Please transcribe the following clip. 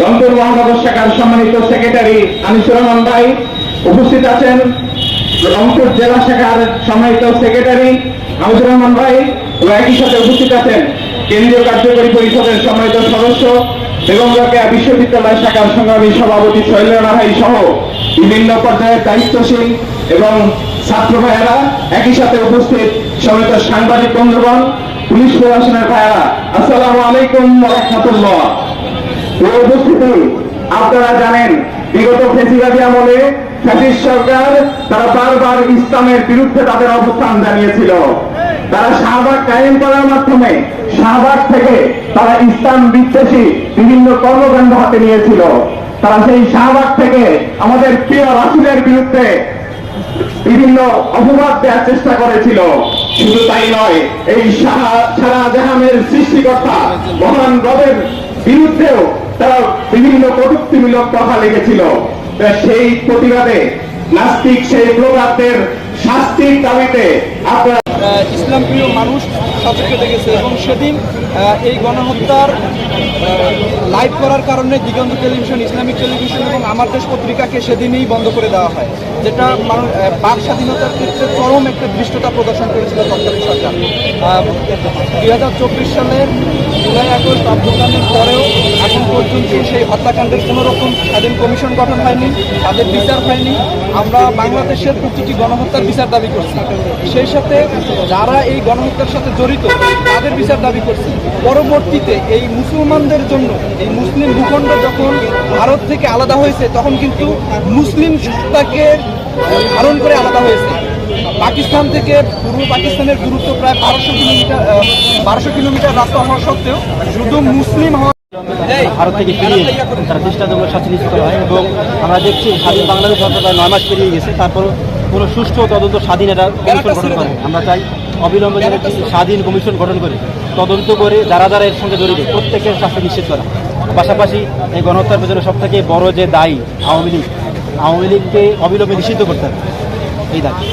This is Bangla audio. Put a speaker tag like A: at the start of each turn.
A: রংপুর মহানগর শাখার সম্মানিত সেক্রেটারি আনিসুর রহমান ভাই উপস্থিত আছেন, রংপুর জেলা শাখার সম্মানিত সেক্রেটারি আনিসুর রহমান ভাই ও একই সাথে উপস্থিত আছেন কেন্দ্রীয় কার্যকরী পরিষদের সম্মানিত সদস্য বেগম রোকেয়া বিশ্ববিদ্যালয় শাখার সংগ্রামী সভাপতি শৈলেন্দ্র ভাই সহ বিভিন্ন পর্যায়ের দায়িত্বশীল এবং ছাত্র ভাইয়েরা, একই সাথে উপস্থিত সম্মানিত সাংবাদিক বন্ধুগণ, পুলিশ প্রশাসনের ভাইয়েরা, আসসালামু আলাইকুম ওয়া রাহমাতুল্লাহ। উপস্থিতি, আপনারা জানেন বিগত ফ্যাসিবাদী আমলে ফ্যাসিস্ট সরকার তারা বারবার ইসলামের বিরুদ্ধে তাদের অবস্থান জানিয়েছিল। তারা শাহবাগ কায়েম করার মাধ্যমে শাহবাগ থেকে তারা ইসলাম বিদ্বেষী বিভিন্ন কর্মকাণ্ড হাতে নিয়েছিল। তারা সেই শাহবাগ থেকে আমাদের প্রিয় রাসূলের বিরুদ্ধে বিভিন্ন অপবাদ দেওয়ার চেষ্টা করেছিল। শুধু তাই নয়, এই শাহজাহানের সৃষ্টিকর্তা মহান রবের বিরুদ্ধেও তারা বিভিন্ন কটূক্তিমূলক কথা লিখেছিল। সেই প্রতিবাদে নাস্তিক সেই প্রকারদের শাস্তির দাবিতে আপনারা
B: ইসলাম প্রিয় মানুষ সচেতন দেখেছে এবং সেদিন এই গণহত্যার লাইভ করার কারণে দিগন্ত টেলিভিশন, ইসলামিক টেলিভিশন এবং আমার দেশ পত্রিকাকে সেদিনই বন্ধ করে দেওয়া হয়, যেটা বাক স্বাধীনতার ক্ষেত্রে চরম একটা দৃষ্টতা প্রদর্শন করেছিল তৎকালীন সরকার। 2024 সালের জুলাই আগস্ট অভ্যুত্থানের পরেও এখন পর্যন্ত সেই হত্যাকাণ্ডের কোনো রকম স্বাধীন কমিশন গঠন হয়নি, তাদের বিচার হয়নি। আমরা বাংলাদেশের প্রতিটি গণহত্যার বিচার দাবি করছি, সেই সাথে যারা এই গণহত্যার সাথে জড়িত তাদের বিচার দাবি করছি। পরবর্তীতে এই মুসলমানদের জন্য এই মুসলিম ভূখণ্ড যখন ভারত থেকে আলাদা হয়েছে তখন কিন্তু মুসলিম সত্তাকে ধারণ করে আলাদা হয়েছে। পাকিস্তান থেকে পূর্ব পাকিস্তানের দূরত্ব প্রায় 1200 কিলোমিটার রাস্তা হওয়া সত্ত্বেও শুধু মুসলিম হওয়া
C: ভারত থেকে ফিরিয়ে তারা দৃষ্টান্তমূলক শাস্তি নিশ্চিত করা হয় এবং আমরা দেখছি স্বাধীন বাংলাদেশ প্রায় 9 মাস পেরিয়ে গেছে, তারপরও কোনো সুষ্ঠু তদন্ত স্বাধীন এটা কমিশন গঠন করে। আমরা চাই অবিলম্বে যেন একটি স্বাধীন কমিশন গঠন করে তদন্ত করে যারা যারা এর সঙ্গে জড়িত প্রত্যেকের শাস্তি নিশ্চিত করা। পাশাপাশি এই গণহত্যার পেছনে সবথেকে বড় যে দায়ী আওয়ামী লীগকে অবিলম্বে নিষিদ্ধ করতে হবে, এই দাবি।